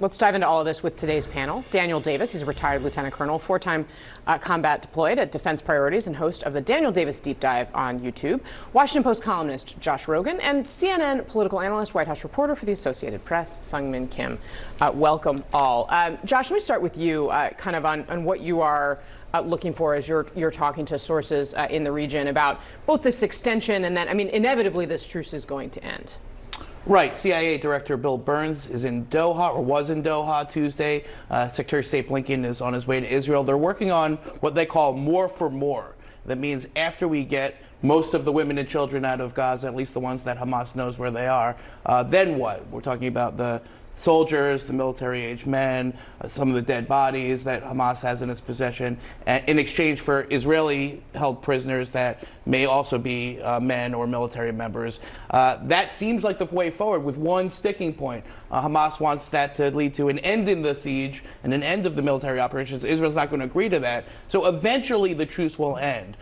Let's dive into all of this with today's panel. Daniel Davis, he's a retired lieutenant colonel, four-time combat deployed at Defense Priorities and host of the Daniel Davis Deep Dive on YouTube. Washington Post columnist Josh Rogin and CNN political analyst, White House reporter for the Associated Press, Seung-Min Kim. Welcome all. Josh, let me start with you kind of on what you are looking for as you're talking to sources in the region about both this extension and then, I mean, inevitably this truce is going to end. Right. CIA Director Bill Burns is in Doha, or was in Doha Tuesday. Secretary of State Blinken is on his way to Israel. They're working on what they call more for more. That means after we get most of the women and children out of Gaza, at least the ones that Hamas knows where they are, then what? We're talking about the soldiers, the military-aged men, some of the dead bodies that Hamas has in its possession, in exchange for Israeli-held prisoners that may also be men or military members. That seems like the way forward, with one sticking point. Hamas wants that to lead to an end in the siege and an end of the military operations. Israel's not going to agree to that. So eventually the truce will end.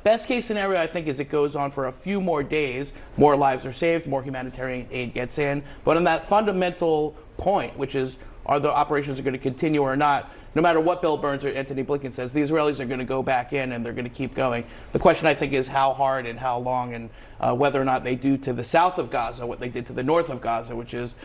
Best case scenario, I think, is it goes on for a few more days, more lives are saved, more humanitarian aid gets in. But on that fundamental point, which is, are the operations going to continue or not, no matter what Bill Burns or Anthony Blinken says, the Israelis are going to go back in and they're going to keep going. The question, I think, is how hard and how long, and whether or not they do to the south of Gaza what they did to the north of Gaza, which is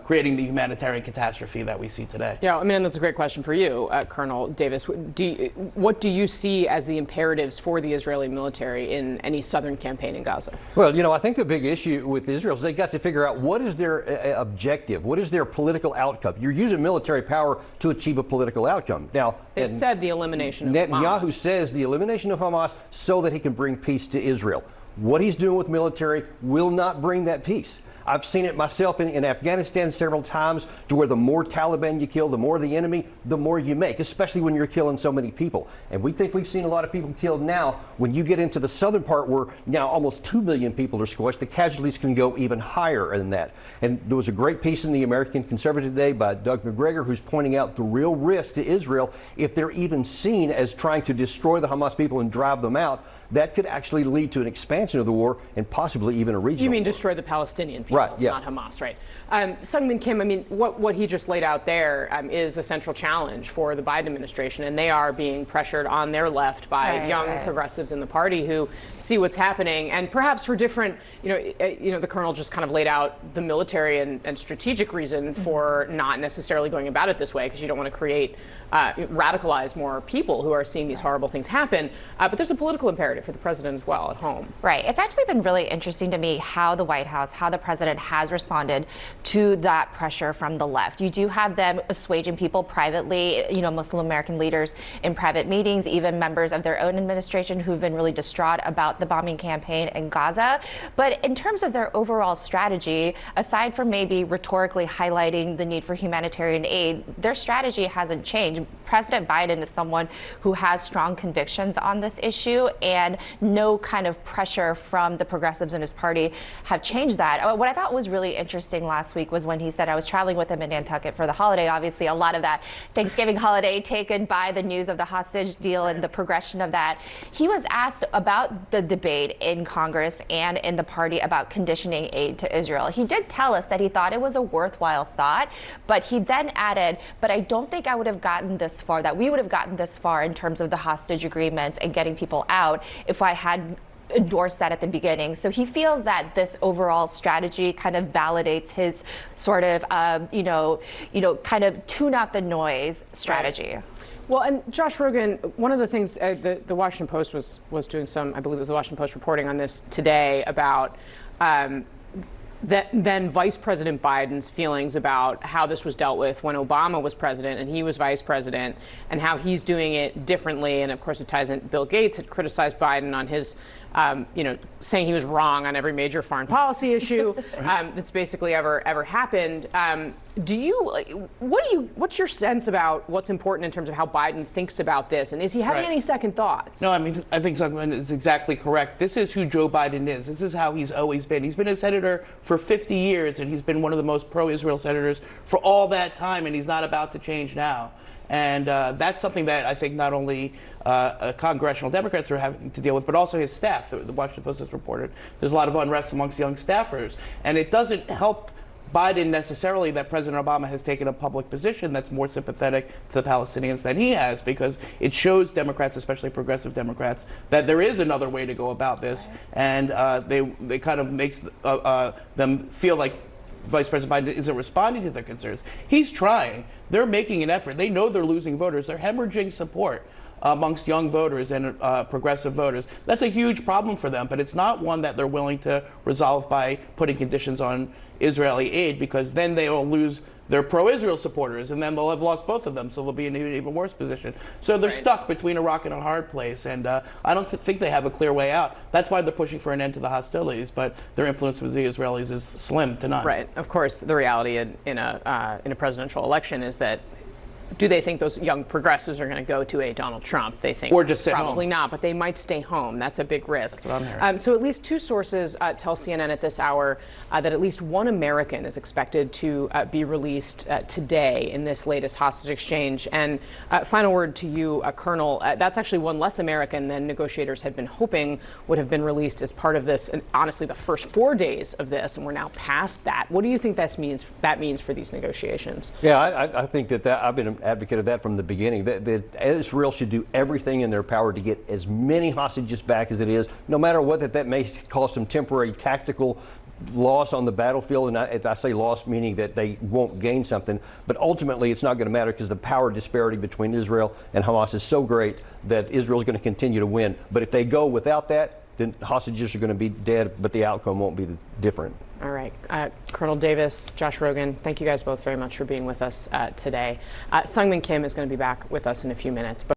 creating the humanitarian catastrophe that we see today. Yeah, I mean, and that's a great question for you, Colonel Davis. What do you see as the imperatives for the Israeli military in any southern campaign in Gaza? Well, you know, I think the big issue with Israel is they got to figure out what is their objective, what is their political outcome. You're using military power to achieve a political outcome. Now, they've said the elimination of Netanyahu Hamas. says the elimination of Hamas so that he can bring peace to Israel. What he's doing with military will not bring that peace. I've seen it myself in Afghanistan several times, to where the more Taliban you kill, the more the enemy, the more you make, especially when you're killing so many people. And we think we've seen a lot of people killed now. When you get into the southern part, where now almost 2 million people are squashed, the casualties can go even higher than that. And there was a great piece in the American Conservative today by Doug McGregor, who's pointing out the real risk to Israel if they're even seen as trying to destroy the Hamas people and drive them out. That could actually lead to an expansion of the war and possibly even a regional You mean war. destroy the Palestinian people, right, yeah. not Hamas, right? Seung-Min Kim, I mean, what he just laid out there is a central challenge for the Biden administration, and they are being pressured on their left by young progressives in the party who see what's happening, and perhaps for different, the colonel just kind of laid out the military and strategic reason for not necessarily going about it this way, because you don't want to create radicalize more people who are seeing these horrible things happen. But there's a political imperative for the president as well at home. Right. It's actually been really interesting to me how the White House, how the president has responded to that pressure from the left. You do have them assuaging people privately, Muslim American leaders in private meetings, even members of their own administration who've been really distraught about the bombing campaign in Gaza. But in terms of their overall strategy, aside from maybe rhetorically highlighting the need for humanitarian aid, their strategy hasn't changed. President Biden is someone who has strong convictions on this issue, and no kind of pressure from the progressives in his party have changed that. What I thought was really interesting last week was when he said, I was traveling with him in Nantucket for the holiday, obviously a lot of that Thanksgiving holiday taken by the news of the hostage deal and the progression of that. He was asked about the debate in Congress and in the party about conditioning aid to Israel. He did tell us that he thought it was a worthwhile thought, but he then added, but I don't think I would have gotten this far, that we would have gotten this far in terms of the hostage agreements and getting people out if I had endorsed that at the beginning. So he feels that this overall strategy kind of validates his sort of, kind of tune out the noise strategy. Right. Well, and Josh Rogin, one of the things the Washington Post was doing some, I believe it was the Washington Post reporting on this today about then Vice President Biden's feelings about how this was dealt with when Obama was president and he was vice president, and how he's doing it differently. And of course, it ties in. Bill Gates had criticized Biden on his, saying he was wrong on every major foreign policy issue that's basically ever happened. What's your sense about what's important in terms of how Biden thinks about this, and is he having any second thoughts? No, I mean, I think Seung-Min is exactly correct. This is who Joe Biden is. This is how he's always been. He's been a senator for 50 years, and he's been one of the most pro-Israel senators for all that time, and he's not about to change now. And that's something that I think not only congressional Democrats are having to deal with, but also his staff. The Washington Post has reported there's a lot of unrest amongst young staffers, and it doesn't help Biden necessarily that President Obama has taken a public position that's more sympathetic to the Palestinians than he has, because it shows Democrats, especially progressive Democrats, that there is another way to go about this, and they kind of makes them feel like Vice President Biden isn't responding to their concerns. He's trying. They're making an effort. They know they're losing voters. They're hemorrhaging support amongst young voters and progressive voters. That's a huge problem for them, but it's not one that they're willing to resolve by putting conditions on Israeli aid, because then they will lose their pro-Israel supporters, and then they'll have lost both of them, so they'll be in an even worse position. So they're stuck between a rock and a hard place, and I don't think they have a clear way out. That's why they're pushing for an end to the hostilities, but their influence with the Israelis is slim to none. Right. Of course, the reality in a presidential election is that, do they think those young progressives are going to go to a Donald Trump? They think or just sit probably home. Not, but they might stay home. That's a big risk. That's what I'm hearing. So at least two sources tell CNN at this hour that at least one American is expected to be released today in this latest hostage exchange. And final word to you, Colonel, that's actually one less American than negotiators had been hoping would have been released as part of this. And honestly, the first 4 days of this, and we're now past that. What do you think that means for these negotiations? Yeah, I think that I've been an advocate of that from the beginning. That Israel should do everything in their power to get as many hostages back as it is, no matter what that may cause some temporary tactical loss on the battlefield. And I say loss meaning that they won't gain something, but ultimately it's not going to matter, because the power disparity between Israel and Hamas is so great that Israel's going to continue to win. But if they go without that, then hostages are going to be dead, but the outcome won't be different. All right. Colonel Davis, Josh Rogan, thank you guys both very much for being with us today. Sungmin Kim is going to be back with us in a few minutes.